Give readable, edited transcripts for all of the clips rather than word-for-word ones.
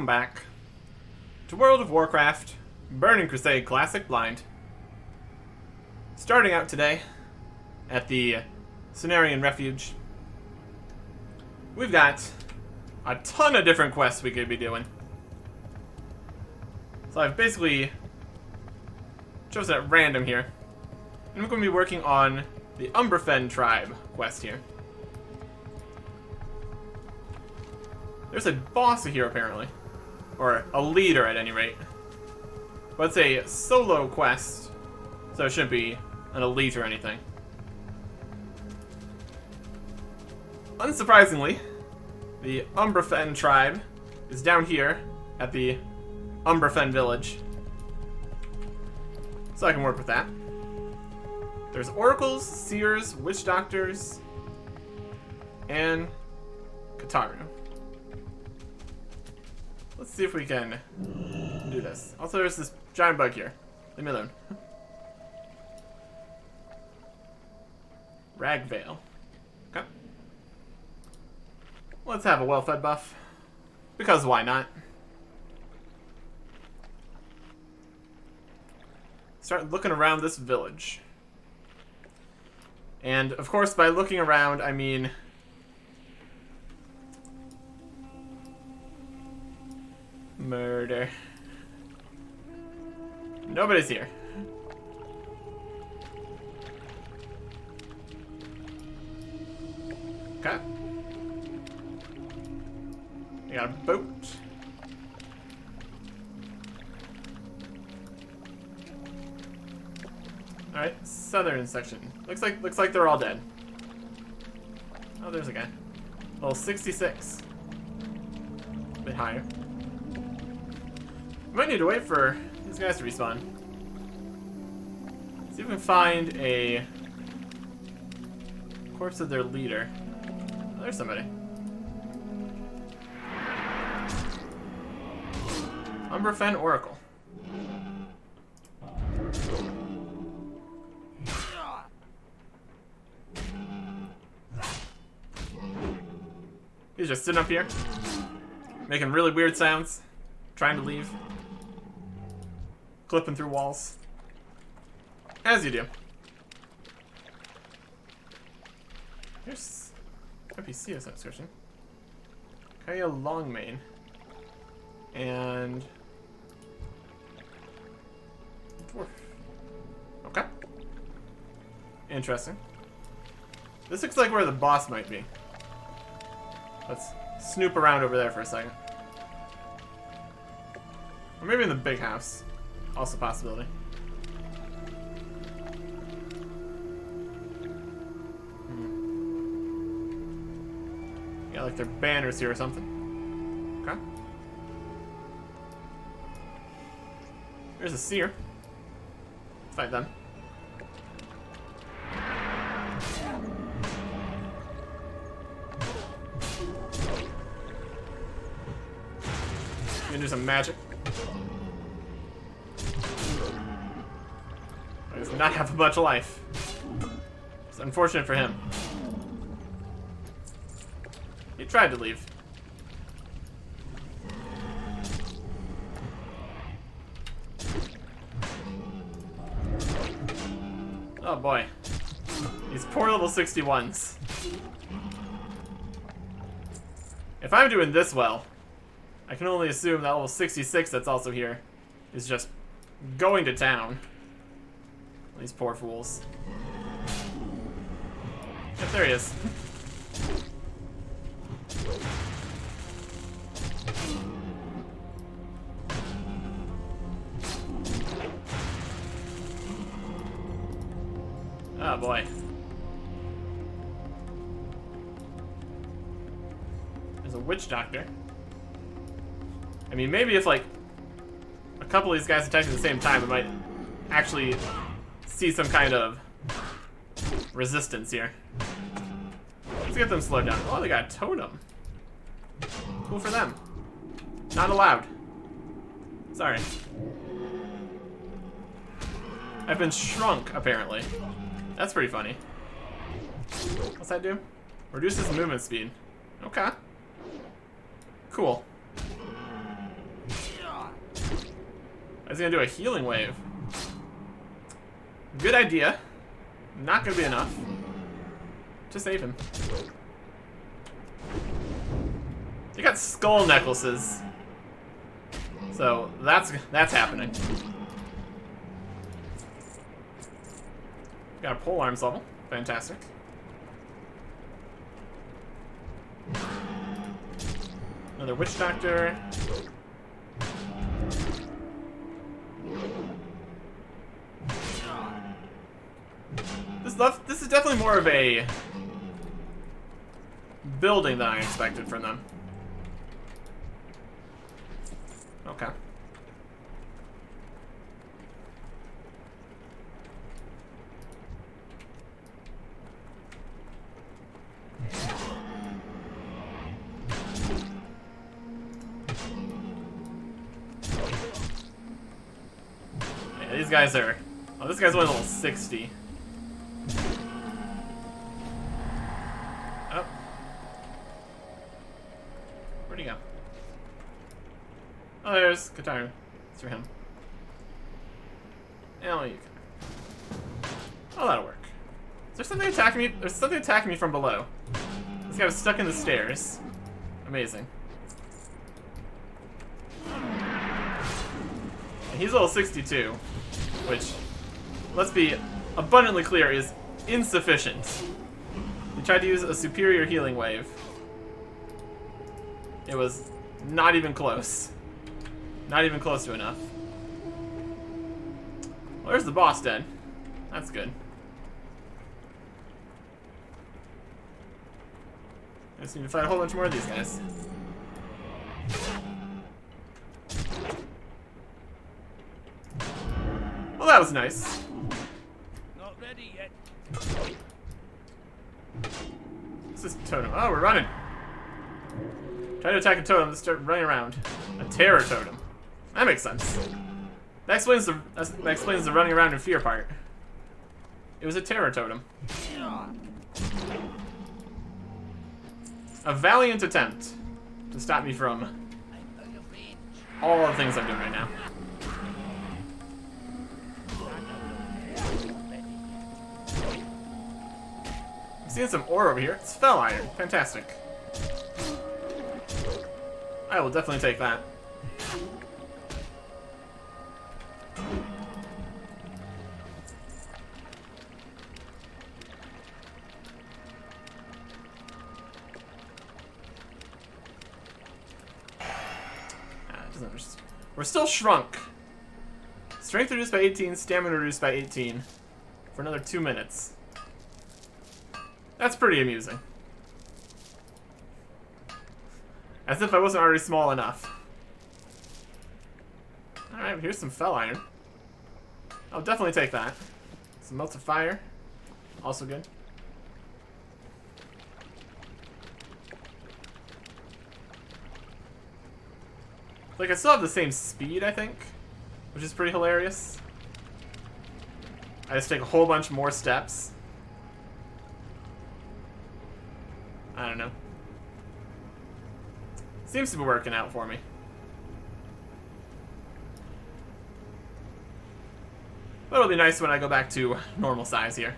back to World of Warcraft Burning Crusade Classic Blind. Starting out today at the Cenarian Refuge. We've got a ton of different quests we could be doing. So I've basically chosen at random here. And we're going to be working on the Umbrafen tribe quest here. There's a boss here apparently. Or a leader at any rate. But it's a solo quest, so it shouldn't be an elite or anything. Unsurprisingly, the Umbrafen tribe is down here at the Umbrafen village. So I can work with that. There's oracles, seers, witch doctors, and Kataru. Let's see if we can do this. Also, there's this giant bug here. Leave me alone. Ragvale. Okay. Let's have a well-fed buff. Because why not? Start looking around this village. And, of course, by looking around, I mean... murder. Nobody's here. Okay. We got a boat. Alright, southern section. Looks like they're all dead. Oh, there's a guy. Level 66. A bit higher. We might need to wait for these guys to respawn. See if we can find a corpse of their leader. Oh, there's somebody. Umbrafen Oracle. He's just sitting up here, making really weird sounds, trying to leave. Clipping through walls. As you do. Here's NPC of subscription. Kaya Longmane. And dwarf. Okay. Interesting. This looks like where the boss might be. Let's snoop around over there for a second. Or maybe in the big house. Also a possibility. Yeah, like their banners here or something. Okay. There's a seer. Let's fight them. Gonna do some magic. He does not have much life. It's unfortunate for him. He tried to leave. Oh boy. These poor level 61s. If I'm doing this well, I can only assume that level 66 that's also here is just going to town. These poor fools. Yep, there he is. Oh boy. There's a witch doctor. I mean, maybe if like a couple of these guys attack at the same time, we might actually see some kind of resistance here. Let's get them slowed down. Oh, they got a totem. Cool for them. Not allowed. Sorry. I've been shrunk, apparently. That's pretty funny. What's that do? Reduces movement speed. Okay. Cool. I was gonna do a healing wave. Good idea. Not gonna be enough to save him. You got skull necklaces, so that's happening. Got a pole arms level, fantastic. Another witch doctor. This is definitely more of a building than I expected from them. Okay. Yeah, these guys are... Oh, this guy's only level 60. Oh. Where'd he go? Oh, there's Katarn. It's for him. Oh, you can. Oh, that'll work. Is there something attacking me? There's something attacking me from below. This guy was stuck in the stairs. Amazing. And he's level 62, which, let's be abundantly clear, is insufficient. He tried to use a superior healing wave. It was not even close. Not even close to enough. Well, there's the boss den. That's good. I just need to fight a whole bunch more of these guys. Well, that was nice. Not ready yet. What's this totem? Oh, we're running. Try to attack a totem, let's start running around. A terror totem. That makes sense. That explains the running around in fear part. It was a terror totem. A valiant attempt to stop me from all the things I'm doing right now. I'm seeing some ore over here. It's fell iron. Fantastic. I will definitely take that. We're still shrunk. Strength reduced by 18, stamina reduced by 18 for another 2 minutes. That's pretty amusing. As if I wasn't already small enough. Alright, here's some fell iron. I'll definitely take that. Some melted fire. Also good. Like, I still have the same speed, I think, which is pretty hilarious. I just take a whole bunch more steps. I don't know. Seems to be working out for me. But it'll be nice when I go back to normal size here.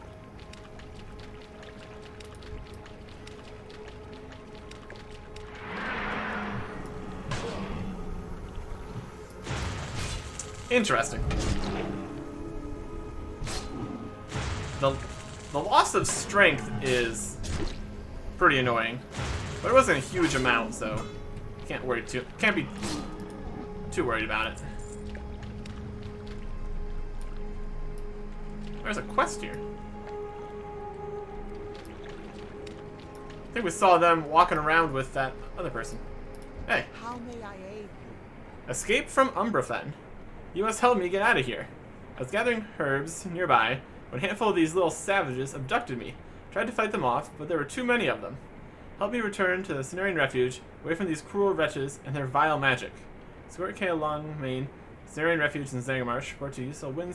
Interesting. The loss of strength is pretty annoying, but it wasn't a huge amount, so can't be too worried about it. There's a quest here. I think we saw them walking around with that other person. Hey. How may I aid? Escape from Umbrafen. You must help me get out of here. I was gathering herbs nearby when a handful of these little savages abducted me. Tried to fight them off, but there were too many of them. Help me return to the Cenarian Refuge, away from these cruel wretches and their vile magic. Squirt K along main, Cenarian Refuge in Zangarmarsh. Report to you, so Wind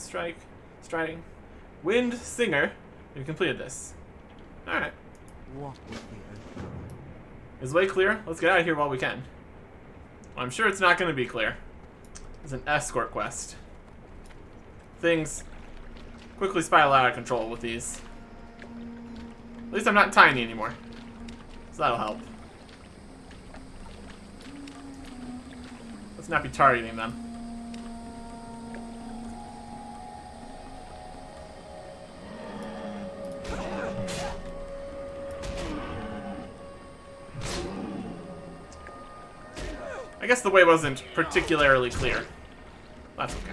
Singer. You've completed this. Alright. Walk with the earth. Is the way clear? Let's get out of here while we can. Well, I'm sure it's not going to be clear. It's an escort quest. things quickly spiral out of control with these. At least I'm not tiny anymore. So that'll help. Let's not be targeting them. I guess the way wasn't particularly clear. That's okay.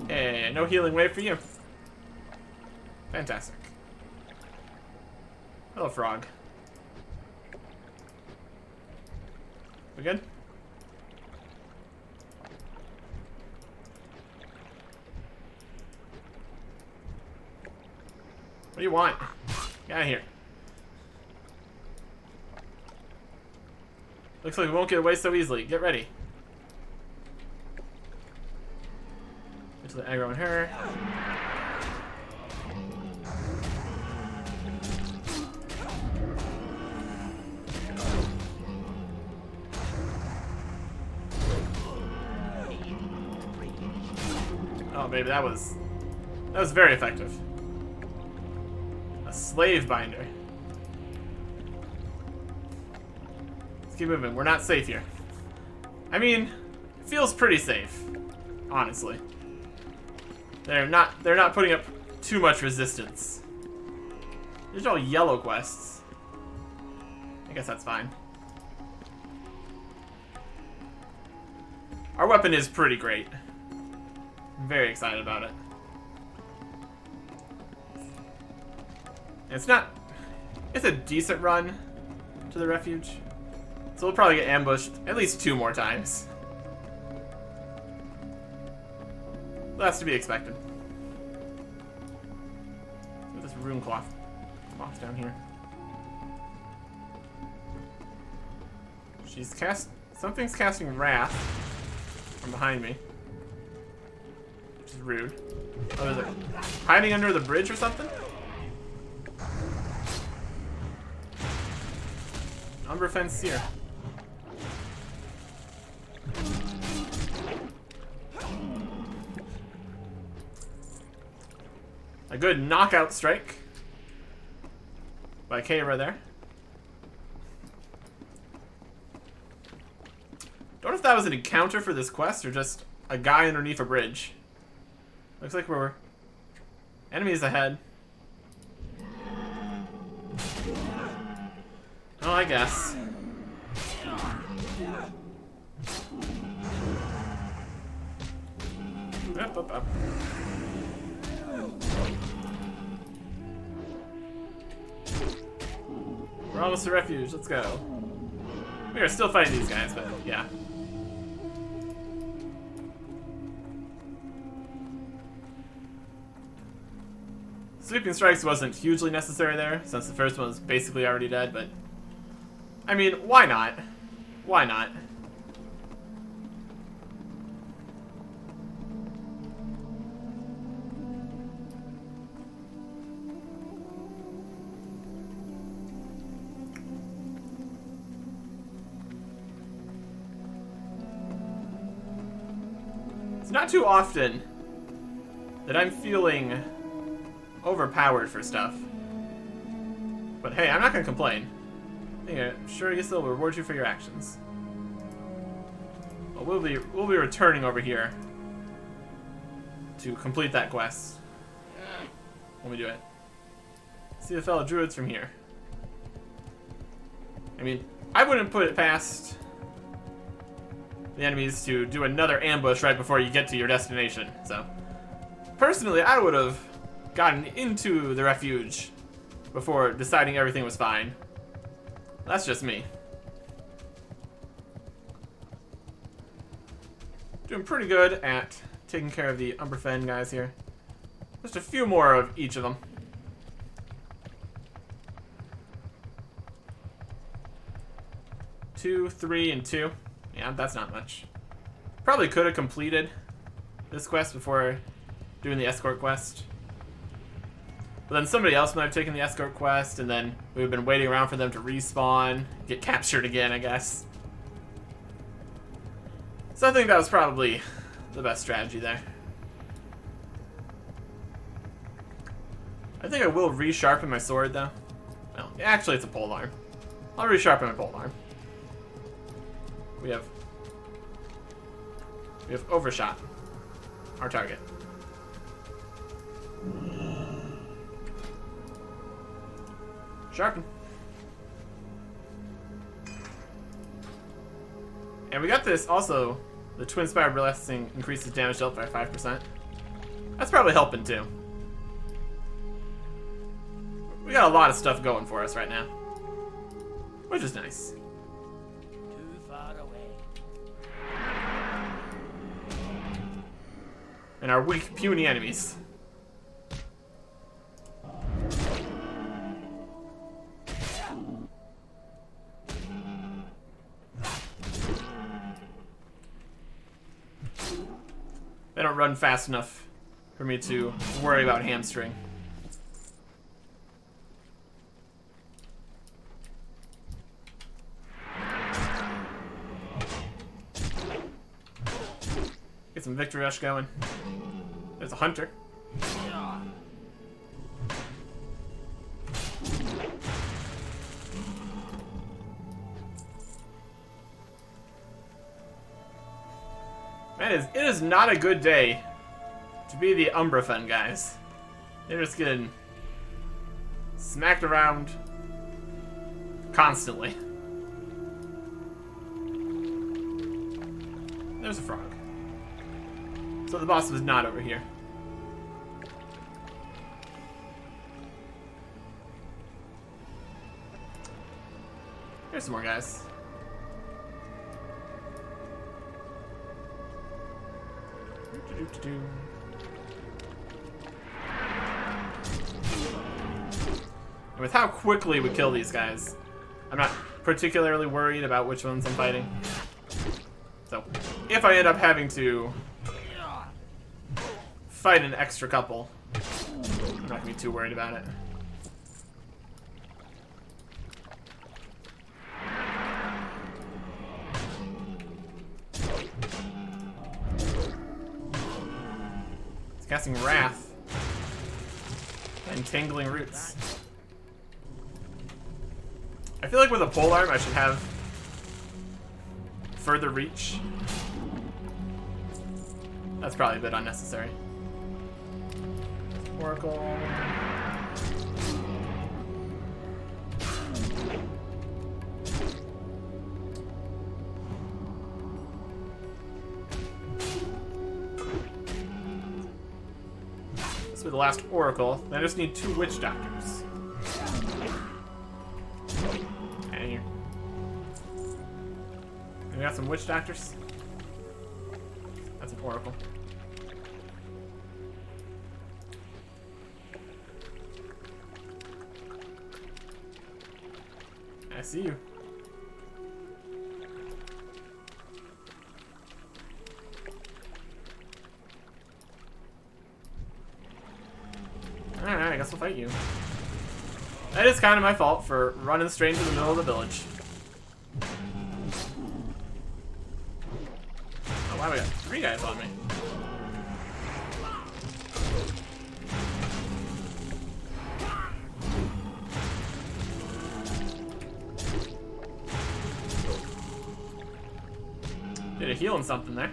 Hey, no healing wave for you. Fantastic. Hello, frog. We good? What do you want? Get out of here. Looks like we won't get away so easily. Get ready. Get to the aggro on her. Oh, baby, that was very effective. A slave binder. Let's keep moving. We're not safe here. I mean, it feels pretty safe, honestly. They're not putting up too much resistance. These are all yellow quests. I guess that's fine. Our weapon is pretty great. I'm very excited about it. It's a decent run to the refuge. So we'll probably get ambushed at least 2 more times. That's to be expected. Look at this rune cloth box down here. Something's casting wrath from behind me. Which is rude. Oh, is it hiding under the bridge or something? Umbrafen seer. A good knockout strike by Kara there. Don't know if that was an encounter for this quest or just a guy underneath a bridge. Looks like we're enemies ahead. Oh, I guess. Up. We're almost to refuge. Let's go. We are still fighting these guys, but yeah. Sweeping strikes wasn't hugely necessary there, since the first one was basically already dead, but I mean, why not? Why not? It's not too often that I'm feeling overpowered for stuff. But hey, I'm not gonna complain. Yeah, I'm sure I guess they'll reward you for your actions. Well, we'll be returning over here to complete that quest when we do it. See the fellow druids from here. I mean, I wouldn't put it past the enemies to do another ambush right before you get to your destination. So, personally, I would have gotten into the refuge before deciding everything was fine. That's just me. Doing pretty good at taking care of the Umbrafen guys here. Just a few more of each of them. Two, 3, and 2. Yeah, that's not much. Probably could have completed this quest before doing the escort quest. But then somebody else might have taken the escort quest, and then we've been waiting around for them to respawn, get captured again, I guess. So I think that was probably the best strategy there. I think I will resharpen my sword, though. Well, actually, it's a polearm. I'll resharpen my polearm. We have overshot our target. Sharpen. And we got this also. The Twin Spire Blasting increases damage dealt by 5%. That's probably helping too. We got a lot of stuff going for us right now, which is nice. Too far away. And our weak, puny enemies. They don't run fast enough for me to worry about hamstring. Get some victory rush going. There's a hunter. It is not a good day to be the Umbrafen guys. They're just getting smacked around constantly. There's a frog. So the boss was not over here. Here's some more guys. And with how quickly we kill these guys, I'm not particularly worried about which ones I'm fighting. So, if I end up having to fight an extra couple, I'm not gonna be too worried about it. It's casting Wrath and Tangling Roots. I feel like with a polearm I should have further reach. That's probably a bit unnecessary. Oracle. This will be the last Oracle. I just need 2 Witch Doctors. And here. We got some Witch Doctors. That's an Oracle. I see you. Alright, I guess we'll fight you. That is kind of my fault for running straight into the middle of the village. Oh wow, we got 3 guys on me. Did a healing something there.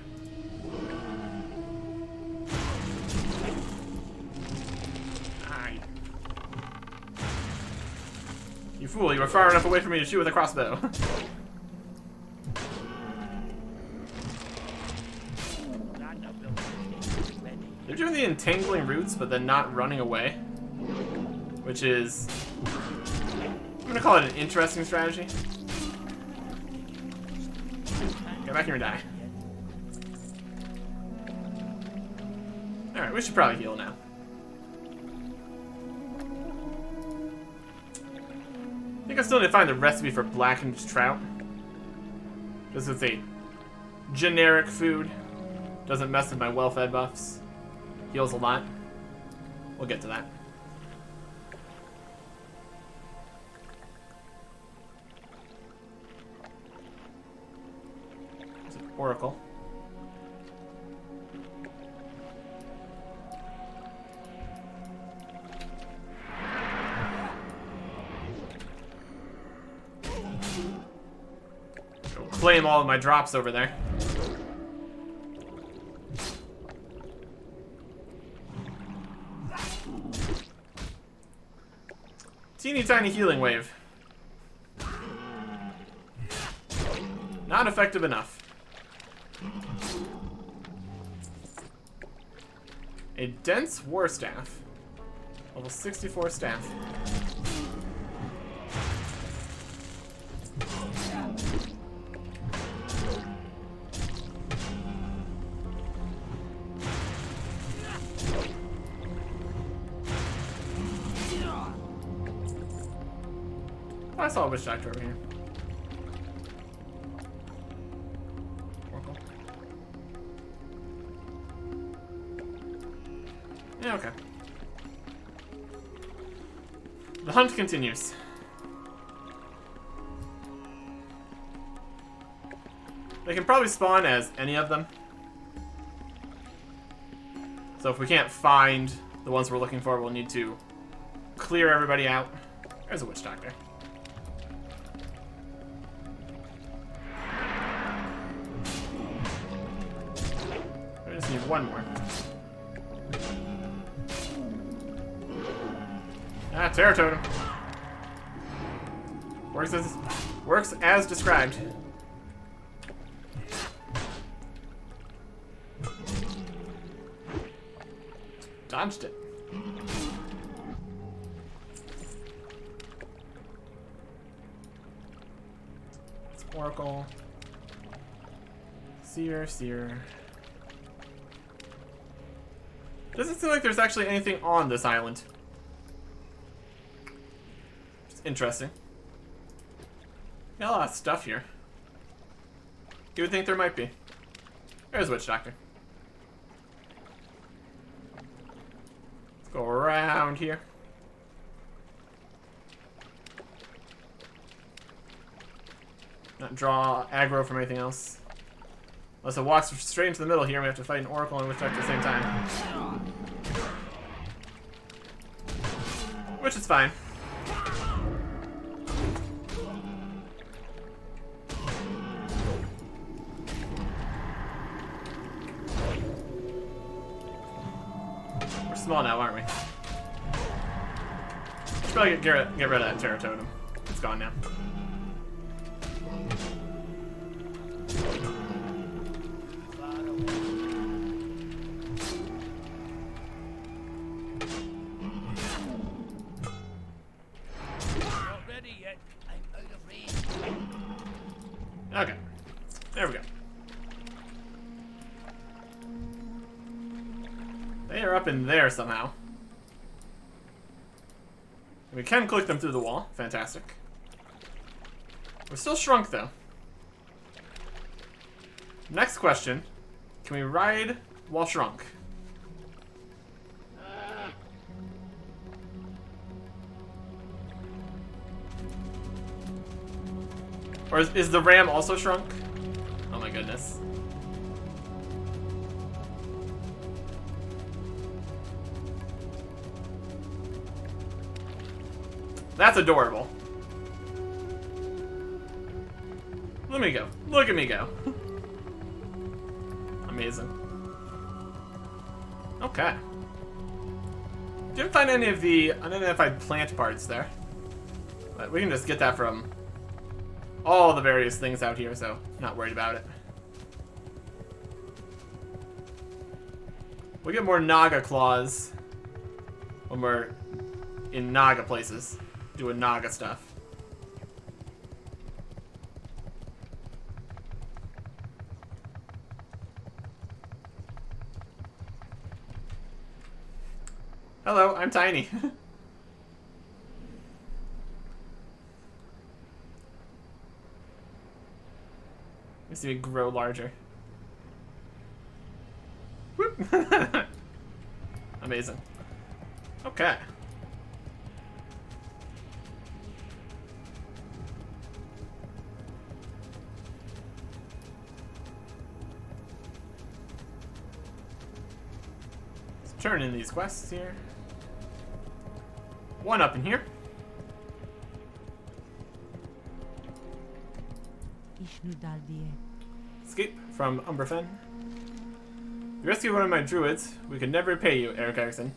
You fool, you were far enough away from me to shoot with a crossbow. They're doing the entangling roots, but then not running away. Which is... I'm gonna call it an interesting strategy. Get back here and die. Alright, we should probably heal now. I think I still need to find the recipe for blackened trout. This is a generic food. Doesn't mess with my well-fed buffs. Heals a lot. We'll get to that. Oracle. Go claim all of my drops over there. Teeny tiny healing wave. Not effective enough. A dense war staff. Level 64 staff. I saw a witch doctor over here. Oracle. Yeah, okay. The hunt continues. They can probably spawn as any of them. So if we can't find the ones we're looking for, we'll need to clear everybody out. There's a witch doctor. I just need one more. Ah, Terror Totem. Works as described. Dodged it. It's Oracle. Seer. Doesn't seem like there's actually anything on this island. It's interesting. Got a lot of stuff here. You would think there might be. There's Witch Doctor. Let's go around here. Not draw aggro from anything else. Unless it walks straight into the middle here, we have to fight an Oracle and Witch Doctor at the same time. Which is fine. We're small now, aren't we? Should probably get rid of that Terror Totem. It's gone now. Okay, there we go. They are up in there somehow. We can click them through the wall. Fantastic. We're still shrunk, though. Next question. Can we ride while shrunk? Or is the ram also shrunk? Oh my goodness. That's adorable. Let me go. Look at me go. Amazing. Okay. Didn't find any of the unidentified plant parts there. But we can just get that from all the various things out here, so not worried about it. We get more Naga claws when we're in Naga places, doing Naga stuff. Hello, I'm tiny. Let's see it grow larger. Whoop. Amazing. Okay. turn in these quests here. One up in here. Escape from Umbrafen. You rescued one of my druids. We could never repay you, Eric Erickson.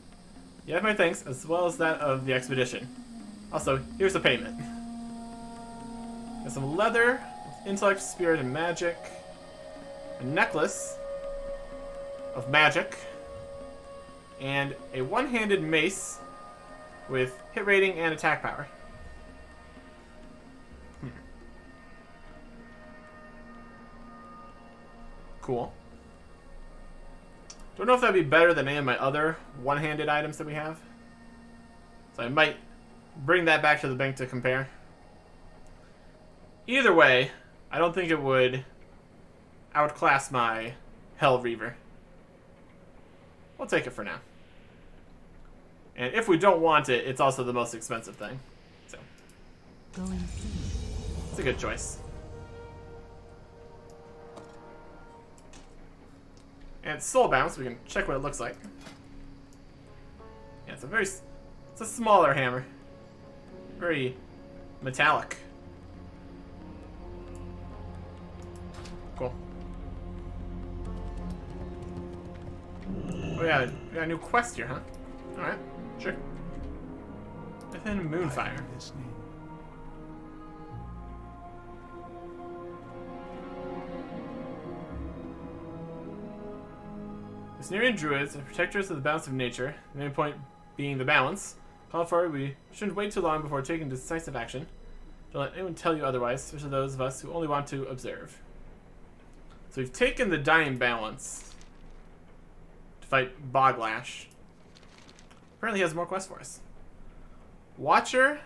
You have my thanks, as well as that of the expedition. Also, here's the payment. Got some leather, intellect, spirit, and magic. A necklace of magic. And a one-handed mace with hit rating and attack power. Cool. Don't know if that'd be better than any of my other one-handed items that we have. So I might bring that back to the bank to compare. Either way, I don't think it would outclass my Hell Reaver. We'll take it for now. And if we don't want it, it's also the most expensive thing. So it's a good choice. And it's soulbound, so we can check what it looks like. Yeah, it's a smaller hammer. Very metallic. Cool. Oh yeah, we got a new quest here, huh? Alright, sure. Within Moonfire. The Cenarian druids are protectors of the balance of nature, the main point being the balance. Call for we shouldn't wait too long before taking decisive action. Don't let anyone tell you otherwise, especially those of us who only want to observe. So we've taken the dying balance to fight Boglash. Apparently he has more quests for us. Watcher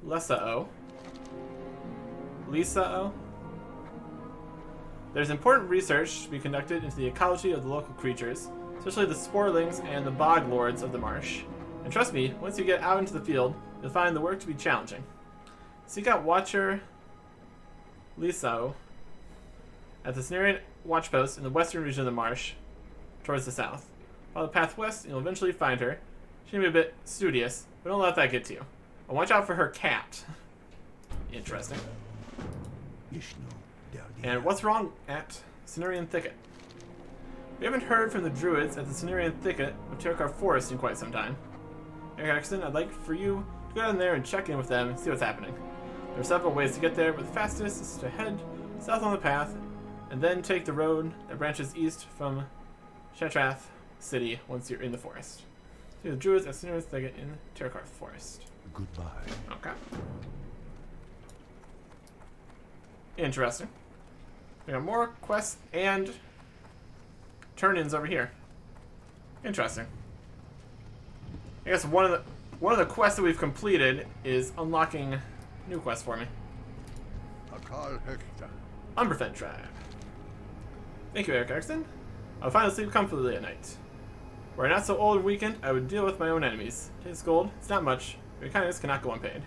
Lisa-O. There's important research to be conducted into the ecology of the local creatures, especially the sporelings and the bog lords of the marsh. And trust me, once you get out into the field, you'll find the work to be challenging. Seek out Watcher Lisa-O at the Cenarian Watchpost in the western region of the marsh, towards the south. Follow the path west, and you'll eventually find her. She can be a bit studious, but don't let that get to you. And watch out for her cat. Interesting. And what's wrong at Cenarian Thicket? We haven't heard from the druids at the Cenarian Thicket of Terrakar Forest in quite some time. Eric Erickson, I'd like for you to go down there and check in with them and see what's happening. There are several ways to get there, but the fastest is to head south on the path and then take the road that branches east from Shatrath City once you're in the forest. See the druids at Cenarian Thicket in Terrakar Forest. Goodbye. Okay. Interesting. We got more quests and turn-ins over here. Interesting. I guess one of the quests that we've completed is unlocking new quests for me. Umbrafen Tribe. Thank you, Eric Erickson. I'll finally sleep comfortably at night. Were I not so old and weakened, I would deal with my own enemies. His gold, it's not much, but your kindness cannot go unpaid.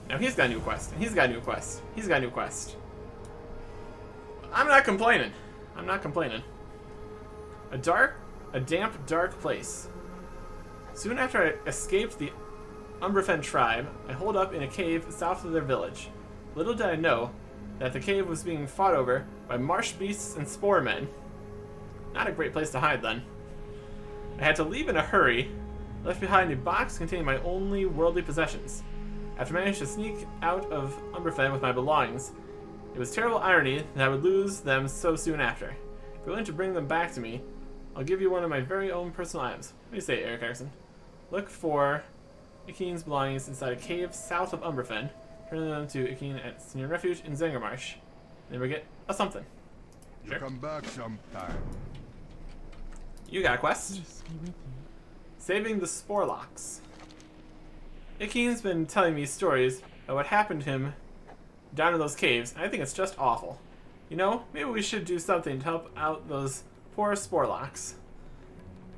Now he's got a new quest, and he's got a new quest. He's got a new quest. I'm not complaining. I'm not complaining. A damp, dark place. Soon after I escaped the Umbrafen tribe, I holed up in a cave south of their village. Little did I know that the cave was being fought over by marsh beasts and spore men. Not a great place to hide, then. I had to leave in a hurry, left behind a box containing my only worldly possessions. After managing to sneak out of Umbrafen with my belongings, it was terrible irony that I would lose them so soon after. If you're willing to bring them back to me, I'll give you one of my very own personal items. What do you say, Eric Erickson? Look for Ikeen's belongings inside a cave south of Umbrafen. Turn them to Ikeen at Senior Refuge in Zengermarsh. Then we get a something. You Sure. come back sometime. You got a quest. Saving the Sporelocks. Ikeen's been telling me stories about what happened to him down in those caves, and I think it's just awful. You know, maybe we should do something to help out those poor Sporelocks.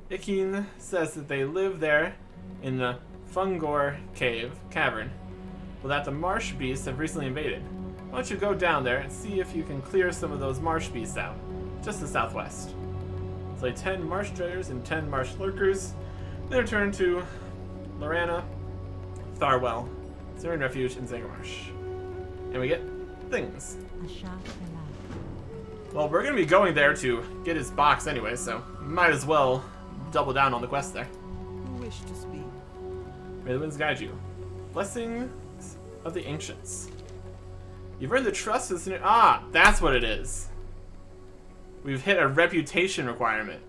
Ikeen says that they live there in the Fungor cavern, but that the marsh beasts have recently invaded. Why don't you go down there and see if you can clear some of those marsh beasts out, just to the southwest. Slay 10 marsh traders and 10 marsh lurkers. Then return to Lorana, Tharwell, Syrian Refuge, and Zangarmarsh. And we get things. Well, we're going to be going there to get his box anyway, so might as well double down on the quest there. Who wish to speak? May the winds guide you. Blessings of the Ancients. You've earned the trust of the... Ah, that's what it is. We've hit a reputation requirement.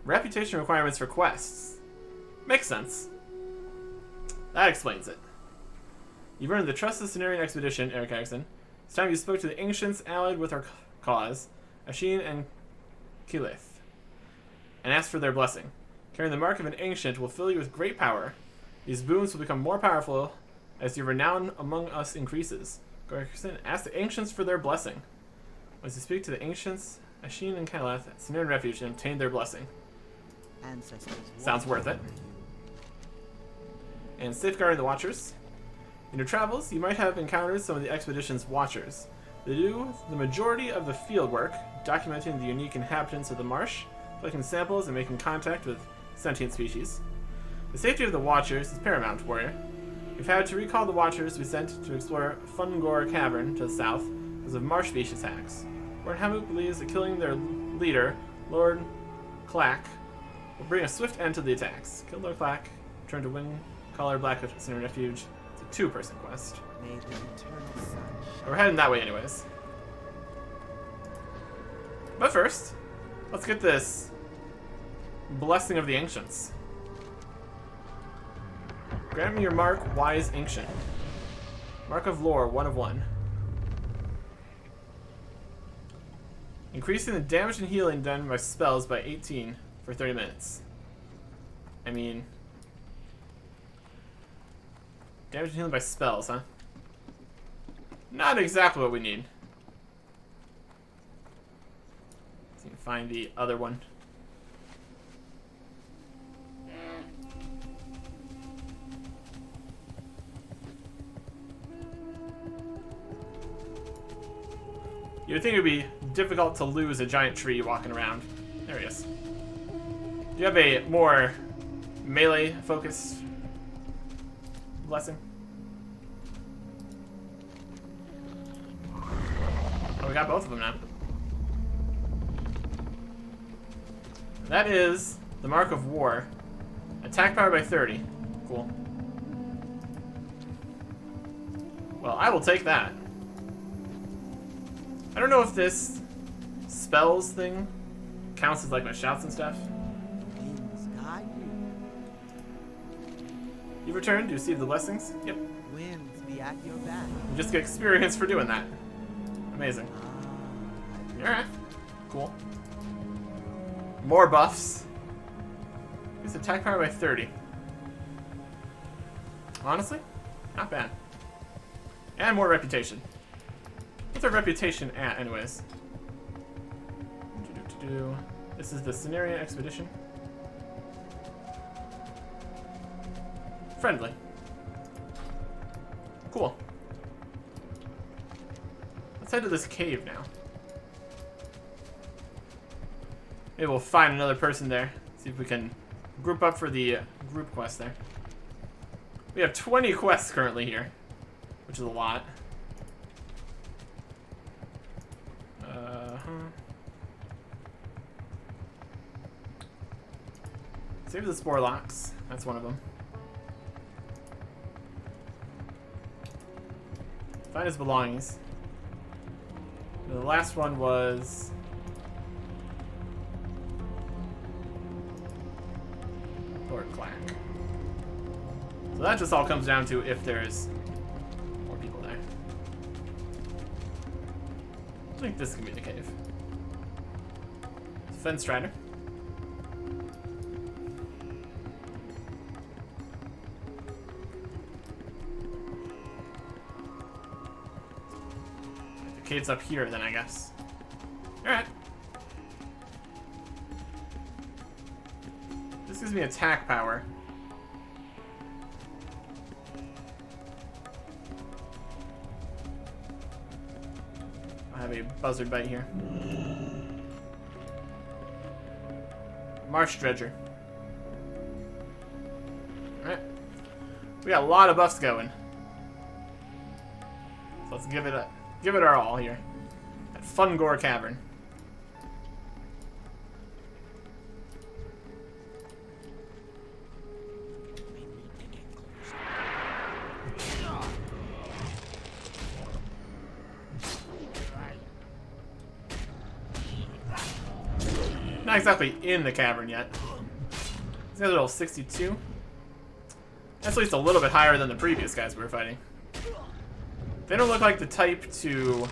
Reputation requirements for quests. Makes sense. That explains it. You've earned the trust of the Cenarian Expedition, Eric Erickson. It's time you spoke to the Ancients allied with our cause, Ashin and Keyleth, and asked for their blessing. Carrying the mark of an Ancient will fill you with great power. These boons will become more powerful as your renown among us increases. Go Erickson, ask the Ancients for their blessing. Once you speak to the Ancients, Ashin and Keyleth at Cenarian Refuge and obtain their blessing. Ancestors. Sounds worth it. And safeguarding the Watchers. In your travels, you might have encountered some of the expedition's Watchers. They do the majority of the field work, documenting the unique inhabitants of the marsh, collecting samples, and making contact with sentient species. The safety of the Watchers is paramount, warrior. We've had to recall the Watchers we sent to explore Fungor Cavern to the south because of marsh species attacks. Lord Hamut believes that killing their leader, Lord Clack, will bring a swift end to the attacks. Kill Lord Clack, return to Windcaller Blackwood Center Refuge. It's a 2-person quest. May the eternal sun shine. We're heading that way anyways. But first, let's get this Blessing of the Ancients. Grant me your mark, Wise Ancient. Mark of Lore, 1 of 1. Increasing the damage and healing done by spells by 18 for 30 minutes. I mean... damage and healing by spells, huh? Not exactly what we need. Let's see if we can find the other one. You would think it would be difficult to lose a giant tree walking around. There he is. Do you have a more melee-focused blessing? Oh, we got both of them now. That is the Mark of War. Attack power by 30. Cool. Well, I will take that. I don't know if this spells thing counts as like my shouts and stuff. Winds guide you. You've returned to receive the blessings? Yep. Winds be at your back. You just get experience for doing that. Amazing. Ah, Alright. Cool. More buffs. Increase attack power by 30. Honestly, not bad. And more reputation. What's our reputation at, anyways? This is the Cenarian Expedition. Friendly. Cool. Let's head to this cave now. Maybe we'll find another person there. See if we can group up for the group quest there. We have 20 quests currently here, which is a lot. Save the spore locks. That's one of them. Find his belongings. The last one was Lord Clack. So that just all comes down to if there's more people there. I think this can be the cave. Fen Strider. The cave's up here then, I guess. Alright. This gives me attack power. I have a buzzard bite here. Marsh Dredger. Alright. We got a lot of buffs going. So let's give it our all here. At Fungor Cavern. Not exactly in the cavern yet. He's got a little 62. That's at least a little bit higher than the previous guys we were fighting. They don't look like the type to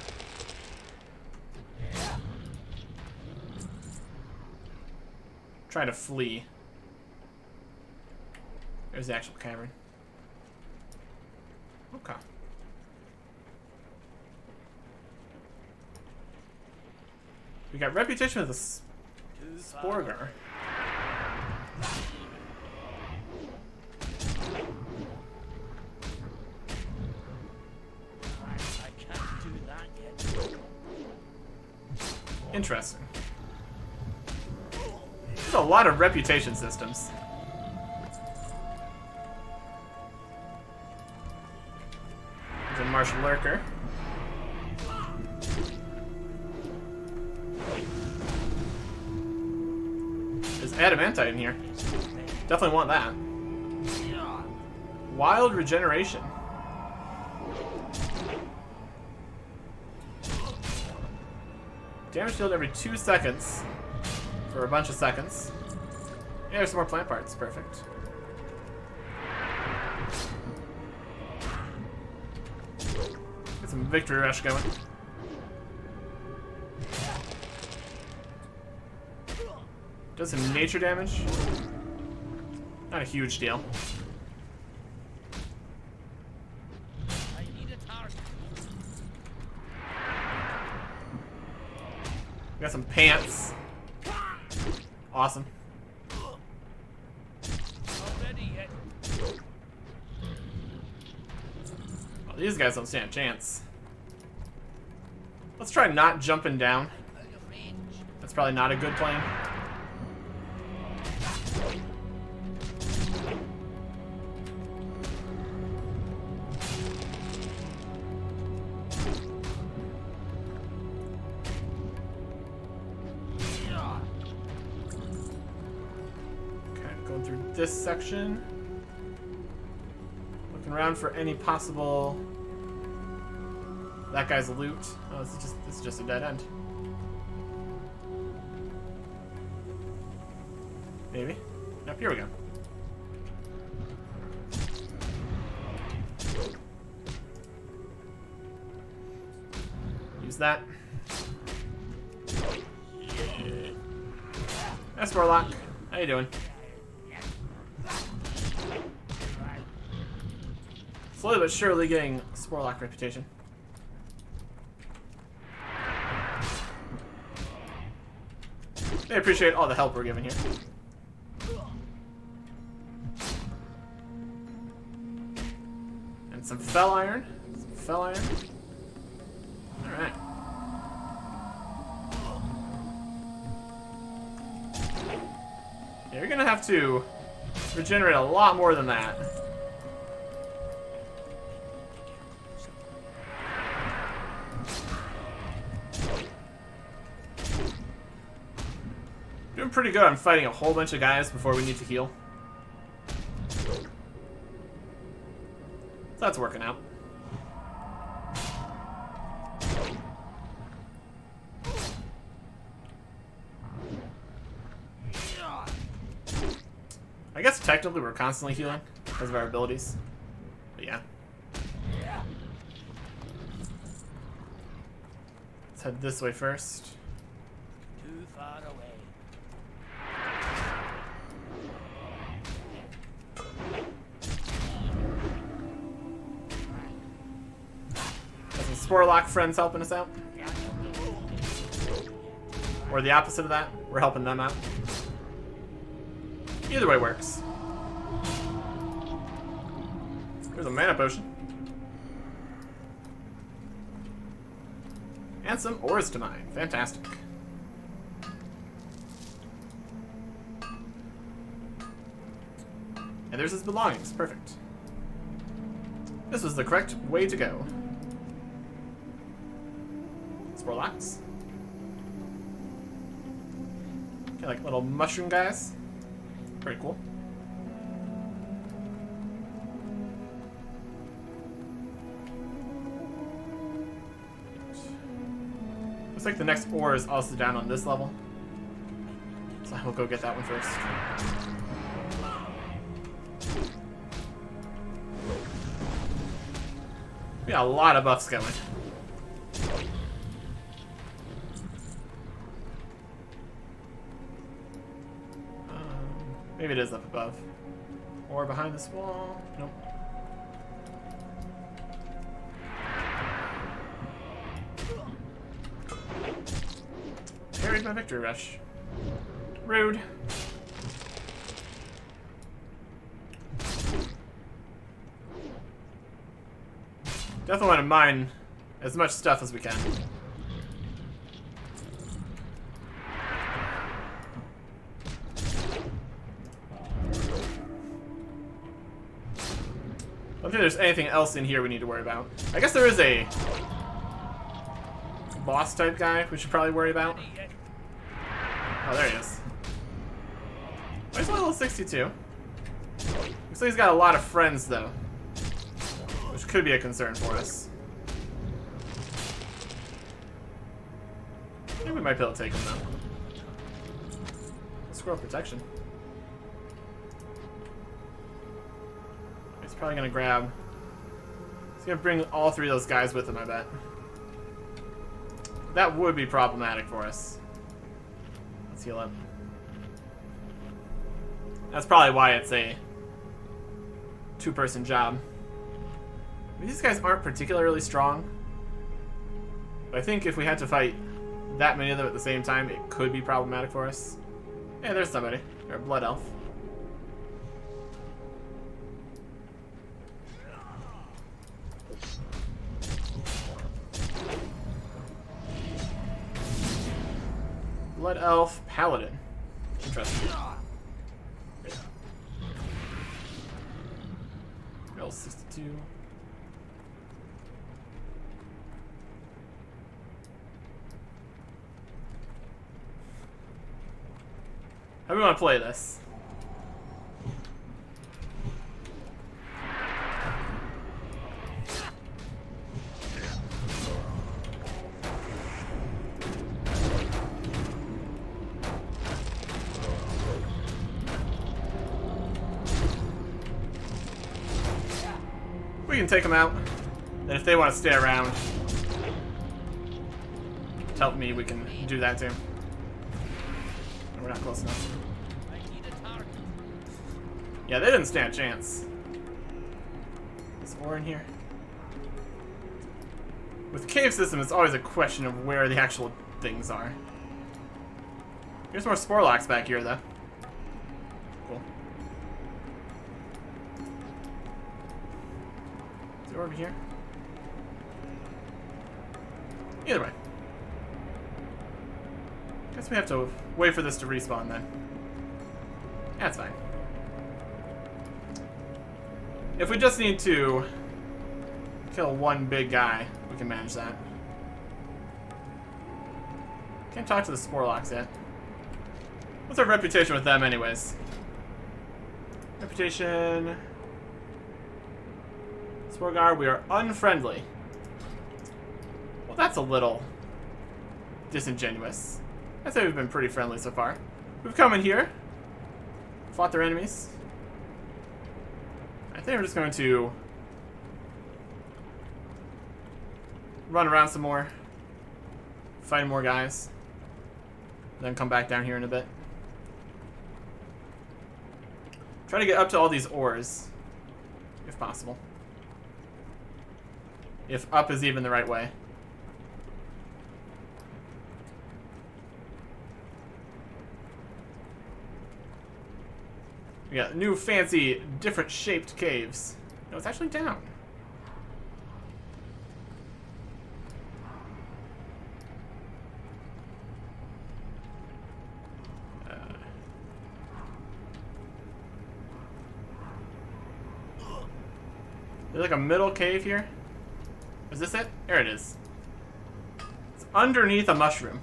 try to flee. There's the actual cavern. Okay. We got reputation with a Sporgar. Interesting. There's a lot of reputation systems. There's a Martial Lurker. There's Adamantite in here. Definitely want that. Wild Regeneration. Damage dealt every 2 seconds for a bunch of seconds. Yeah, there's some more plant parts. Perfect. Get some victory rush going. Does some nature damage. Not a huge deal. Got some pants. Awesome. Oh, these guys don't stand a chance. Let's try not jumping down. That's probably not a good plan. This section. Looking around for any possible. That guy's loot. Oh, this is just a dead end. Maybe. Yep, here we go. Use that. That's Warlock. How you doing? Slowly but surely getting Sporlock reputation. They appreciate all the help we're giving here. And some Fell Iron. Alright. Yeah, you're gonna have to regenerate a lot more than that. Doing pretty good on fighting a whole bunch of guys before we need to heal. So that's working out. I guess technically we're constantly healing because of our abilities. But yeah. Let's head this way first. Too far away. Got some Sporlock friends helping us out. Or the opposite of that, we're helping them out. Either way works. There's a mana potion. And some ores to mine. Fantastic. And there's his belongings. Perfect. This was the correct way to go. Sporlocks. Okay, like little mushroom guys. Pretty cool. Looks like the next ore is also down on this level. So we'll go get that one first. We got a lot of buffs going. Maybe it is up above. Or behind this wall. Nope. Parried my victory rush. Rude. Definitely want to mine as much stuff as we can. I don't think there's anything else in here we need to worry about. I guess there is a boss type guy we should probably worry about. Oh, there he is. Oh, he's only level 62. Looks like he's got a lot of friends, though. Which could be a concern for us. I think we might be able to take him, though. Squirrel protection. He's probably going to grab... He's going to bring all three of those guys with him, I bet. That would be problematic for us. Let's heal up. That's probably why it's a two-person job. I mean, these guys aren't particularly strong. But I think if we had to fight that many of them at the same time, it could be problematic for us. Hey, there's somebody. They're a blood elf. Blood elf paladin. Interesting. Level 62. How do we want to play this? We can take them out. And if they want to stay around, tell me we can do that too. We're not close enough. Yeah, they didn't stand a chance. Is ore in here? With the cave system, it's always a question of where the actual things are. Here's more Sporlocks back here, though. Cool. Is it over here? Either way. Guess we have to wait for this to respawn then. That's fine. If we just need to kill one big guy, we can manage that. Can't talk to the Sporlocks yet. What's our reputation with them anyways? Reputation... Sporgar, we are unfriendly. Well, that's a little disingenuous. I'd say we've been pretty friendly so far. We've come in here, fought their enemies. I think we're just going to run around some more, fight more guys, then come back down here in a bit. Try to get up to all these ores, if possible. If up is even the right way. We got new fancy, different shaped caves. No, it's actually down. There's like a middle cave here. Is this it? There it is. It's underneath a mushroom.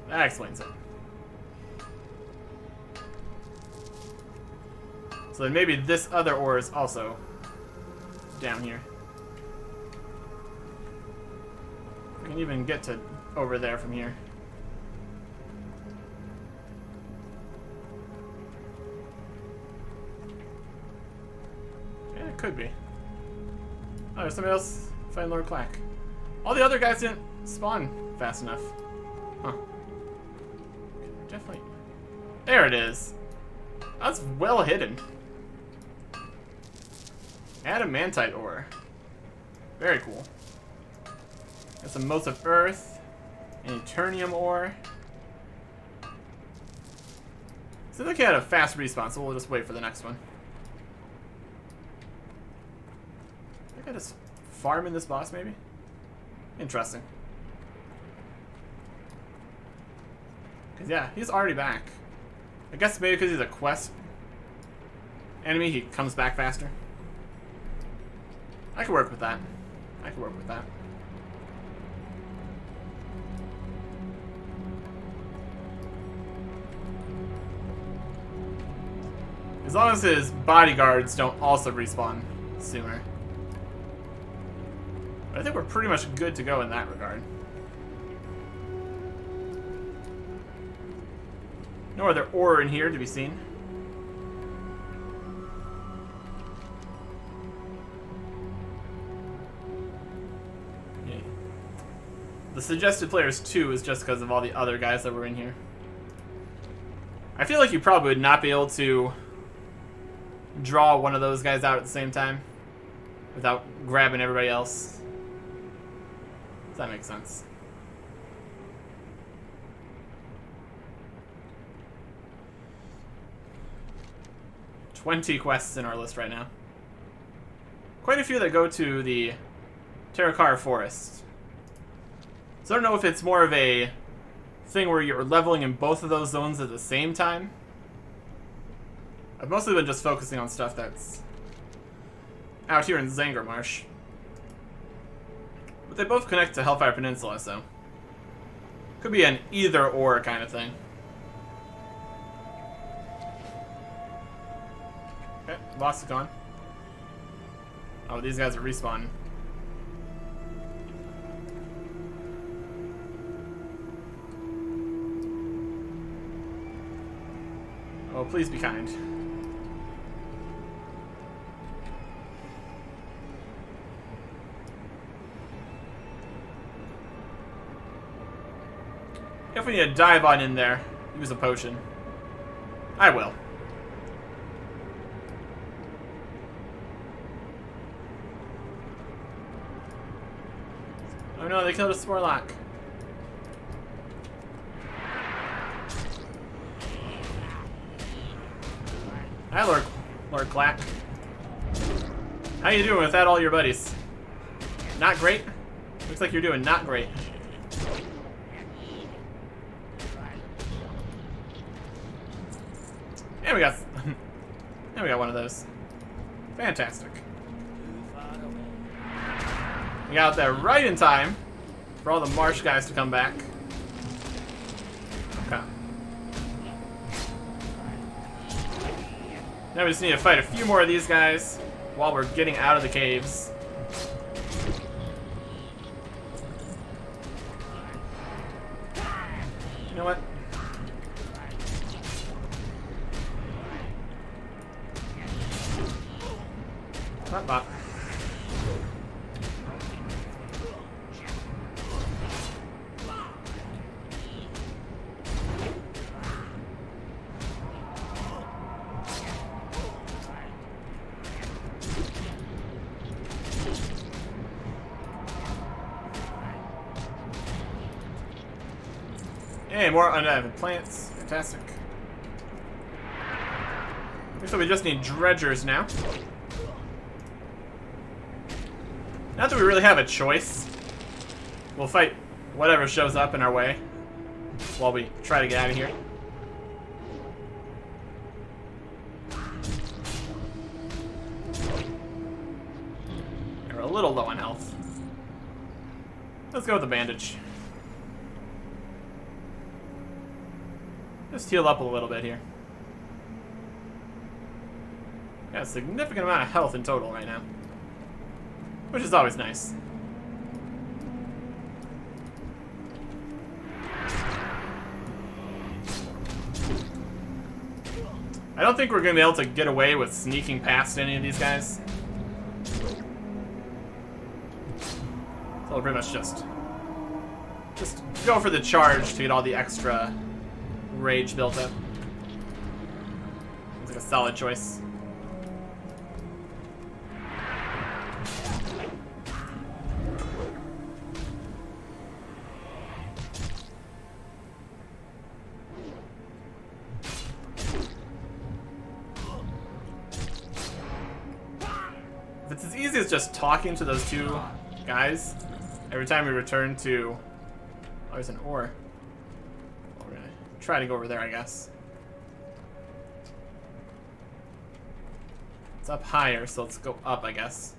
That explains it. So then maybe this other ore is also down here. We can even get to over there from here. Yeah, it could be. Oh, there's somebody else fighting Lord Clack. All the other guys didn't spawn fast enough. Huh. Definitely. There it is. That's well hidden. Adamantite ore. Very cool. Got some motes of earth. And eternium ore. Seems like he had a fast respawn, so we'll just wait for the next one. I think I just farm in this boss, maybe? Interesting. Because, yeah, he's already back. I guess maybe because he's a quest enemy, he comes back faster. I can work with that. I can work with that. As long as his bodyguards don't also respawn sooner. But I think we're pretty much good to go in that regard. No other ore in here to be seen. Yeah. The suggested players 2 is just because of all the other guys that were in here. I feel like you probably would not be able to draw one of those guys out at the same time without grabbing everybody else. Does that make sense? $20 quests in our list right now. Quite a few that go to the Terakar Forest. So I don't know if it's more of a thing where you're leveling in both of those zones at the same time. I've mostly been just focusing on stuff that's out here in Zanger Marsh. But they both connect to Hellfire Peninsula, so could be an either or kind of thing. Okay, boss is gone. Oh, these guys are respawning. Oh, please be kind. If we need to dive on in there, use a potion. I will. Oh no, they killed a Sporlock. Hi, Lord Clack. How you doing without all your buddies? Not great? Looks like you're doing not great. And we got, and we got one of those. Fantastic. We got out there right in time for all the marsh guys to come back. Okay. Now we just need to fight a few more of these guys while we're getting out of the caves. You know what? Bop, bop. Hey, more undivided plants. Fantastic. So we just need dredgers now. Not that we really have a choice. We'll fight whatever shows up in our way while we try to get out of here. little low on health. Let's go with the bandage. Just heal up a little bit here. Got a significant amount of health in total right now, which is always nice. I don't think we're going to be able to get away with sneaking past any of these guys. So we'll pretty much just go for the charge to get all the extra rage built up. It's like a solid choice. If it's as easy as just talking to those two guys every time we return to... Oh, there's an ore. Well, we're gonna try to go over there, I guess. It's up higher, so let's go up, I guess.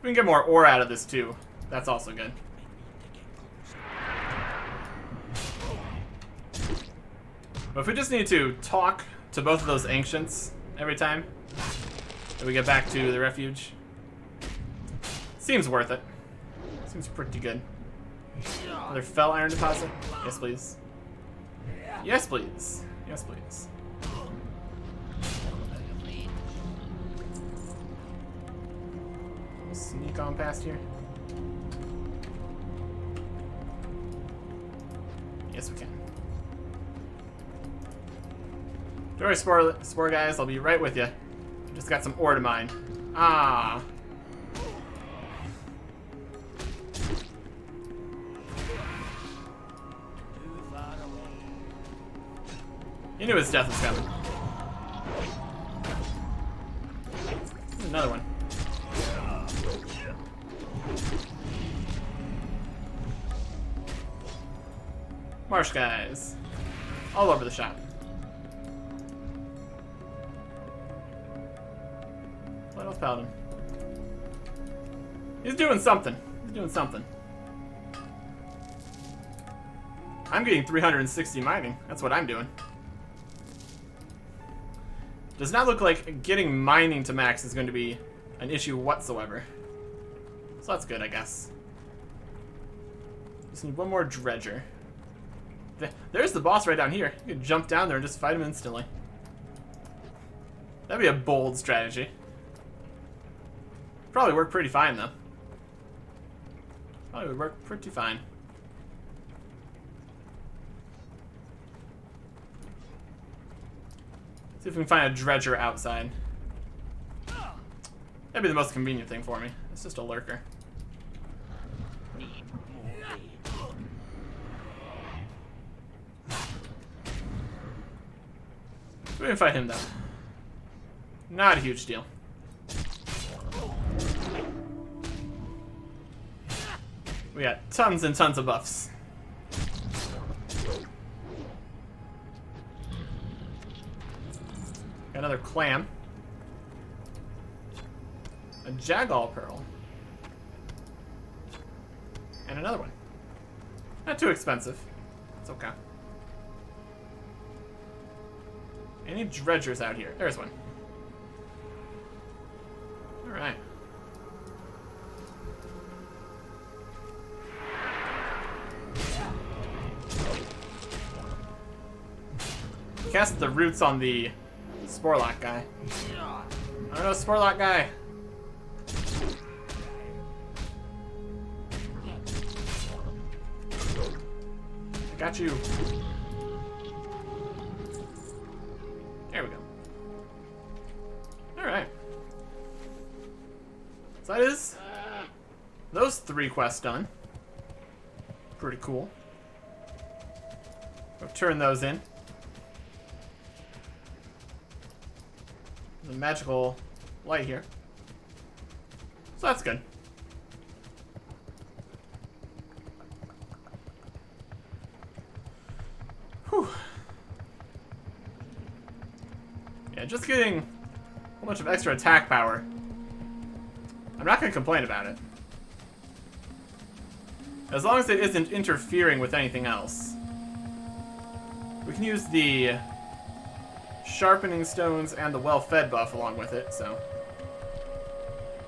We can get more ore out of this, too. That's also good. But if we just need to talk to both of those ancients every time that we get back to the refuge, seems worth it. Seems pretty good. Another fell iron deposit? Yes, please. Yes, please. Yes, please. We'll sneak on past here. Yes, we can. Don't worry, spore guys. I'll be right with you. Just got some ore to mine. Ah. He knew his death was coming. There's another one. Marsh guys. All over the shop. What else, Paladin? He's doing something. He's doing something. I'm getting 360 mining. That's what I'm doing. Does not look like getting mining to max is going to be an issue whatsoever. So that's good, I guess. Just need one more dredger. There's the boss right down here. You can jump down there and just fight him instantly. That'd be a bold strategy. Probably work pretty fine, though. Probably would work pretty fine. See if we can find a dredger outside. That'd be the most convenient thing for me. It's just a lurker. We can fight him, though. Not a huge deal. We got tons and tons of buffs. Got another clam. A Jagal Pearl. And another one. Not too expensive. It's okay. Any dredgers out here? There's one. Alright. Cast the roots on the Sporlock guy. I don't know, Sporlock guy. I got you. There we go. Alright. So that is those 3 quests done. Pretty cool. We'll turn those in. There's a magical light here. So that's good. Whew. Yeah, just getting a whole bunch of extra attack power I'm not going to complain about it. As long as it isn't interfering with anything else. We can use the sharpening stones and the well-fed buff along with it, so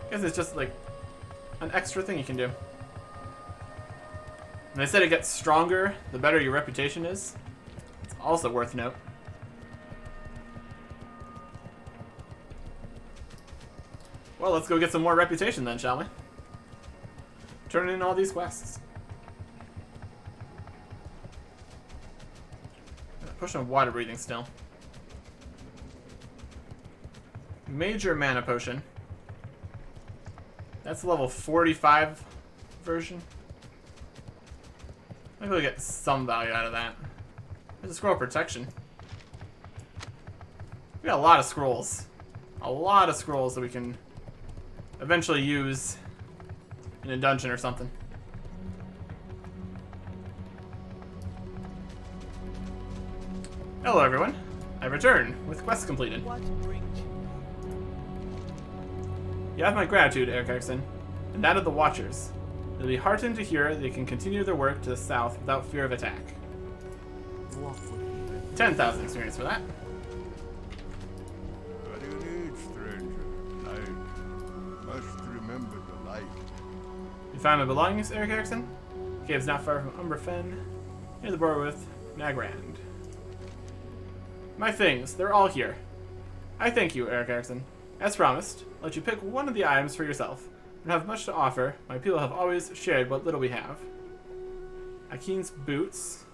I guess it's just like an extra thing you can do. And they said it gets stronger the better your reputation is. It's also worth note. Well, let's go get some more reputation then, shall we? Turn in all these quests. Potion of water breathing still. Major mana potion. That's level 45 version. Maybe we'll get some value out of that. There's a scroll of protection. We got a lot of scrolls. A lot of scrolls that we can eventually use in a dungeon or something. Hello everyone. I return with quest completed. What brings you? You have my gratitude, Eric Erickson, and that of the Watchers. They'll be heartened to hear they can continue their work to the south without fear of attack. Walk with me. 10,000 experience for that. What do you need, stranger? Light. Must remember the light. You found my belongings, Eric Erickson? Cave's not far from Umbrafen, near the border with Nagrand. My things, they're all here. I thank you, Eric Erickson. As promised, I'll let you pick one of the items for yourself. And have much to offer. My people have always shared what little we have. Akeen's boots.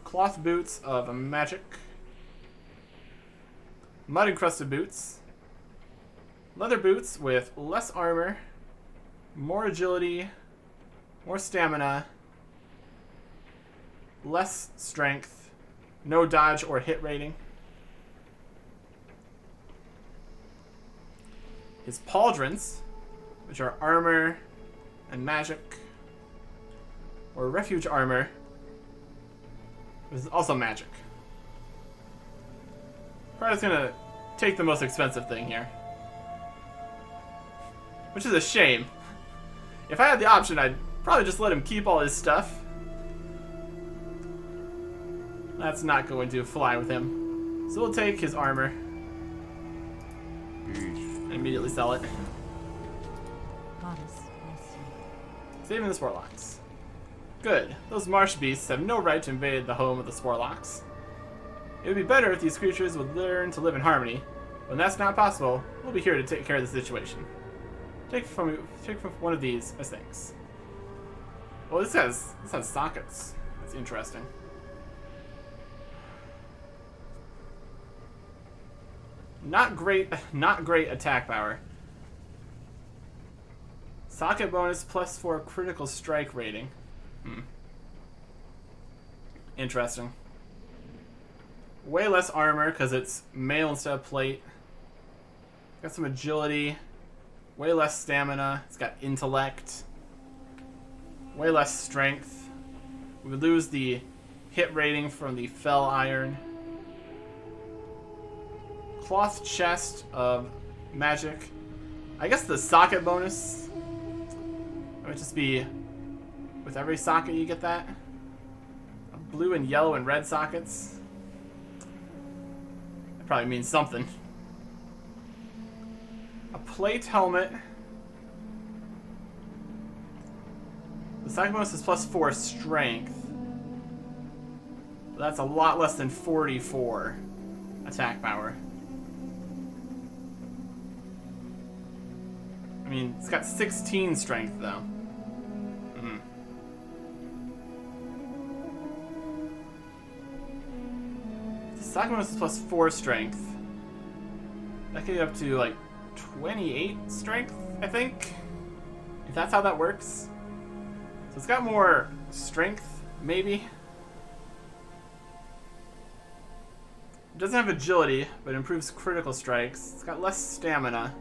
Cloth boots of magic. Mud encrusted boots. Leather boots with less armor, more agility, more stamina, less strength, no dodge or hit rating. His pauldrons, which are armor and magic, or refuge armor, which is also magic. Probably just gonna take the most expensive thing here, which is a shame. If I had the option, I'd probably just let him keep all his stuff. That's not going to fly with him. So we'll take his armor and immediately sell it. Saving the Sporlocks. Good. Those marsh beasts have no right to invade the home of the Sporlocks. It would be better if these creatures would learn to live in harmony. When that's not possible, we'll be here to take care of the situation. Take from one of these as thanks. Oh, this has sockets. That's interesting. Not great attack power. Socket bonus +4 critical strike rating. Interesting. Way less armor because it's mail instead of plate. Got some agility. Way less stamina. It's got intellect. Way less strength. We would lose the hit rating from the fell iron. Cloth chest of magic. I guess the socket bonus. It would just be with every socket you get that. Blue and yellow and red sockets. That probably means something. A plate helmet. The socket bonus is +4 strength. But that's a lot less than 44 attack power. I mean, it's got 16 strength though. Socket bonus is +4 strength. That could get up to like 28 strength, I think. If that's how that works. So it's got more strength, maybe. It doesn't have agility, but improves critical strikes. It's got less stamina.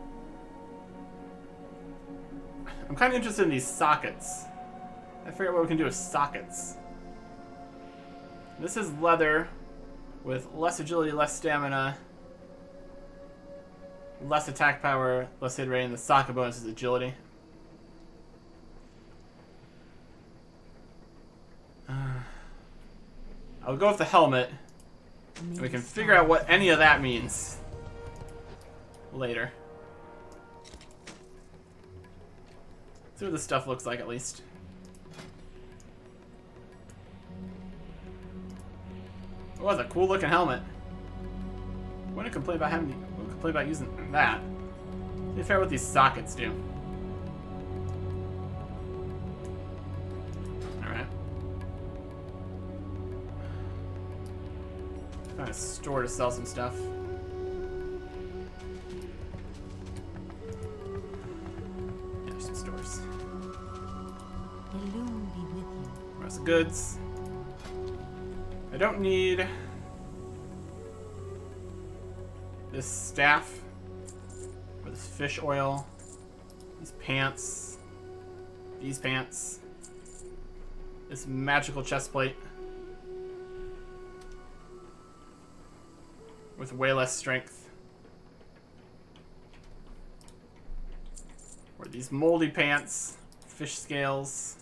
I'm kind of interested in these sockets. I figure out what we can do with sockets. This is leather with less agility, less stamina, less attack power, less hit rating. The socket bonus is agility. I'll go with the helmet. And we can figure out what any of that means later. See what this stuff looks like at least. Oh, that's a cool looking helmet. Wouldn't complain about using that. See fair what these sockets do. Alright. Find a store to sell some stuff. Yeah, there's some stores. The loom be with you. Rest of goods. I don't need this staff or this fish oil, these pants, this magical chest plate with way less strength, or these moldy pants, fish scales.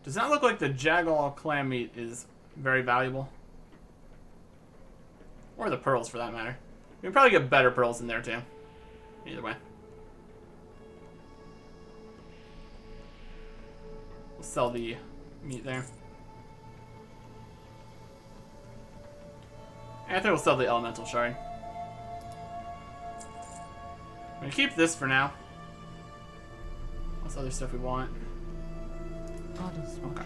Does not look like the Jagal clam meat is very valuable. Or the pearls, for that matter. We can probably get better pearls in there, too. Either way. We'll sell the meat there. And I think we'll sell the elemental shard. I'm gonna keep this for now. What's other stuff we want? Okay.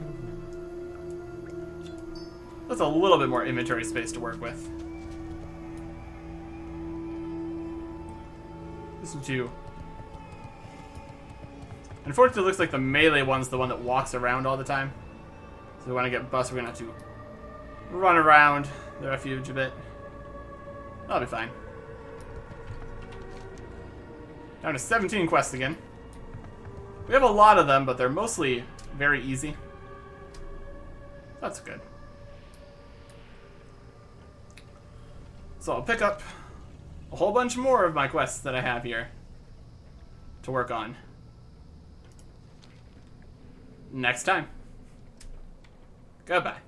That's a little bit more inventory space to work with. Listen to. Unfortunately, it looks like the melee one's the one that walks around all the time. So when I get bust, we're gonna have to run around the refuge a bit. That'll be fine. Down to 17 quests again. We have a lot of them, but they're mostly very easy. That's good. So I'll pick up a whole bunch more of my quests that I have here to work on next time. Goodbye.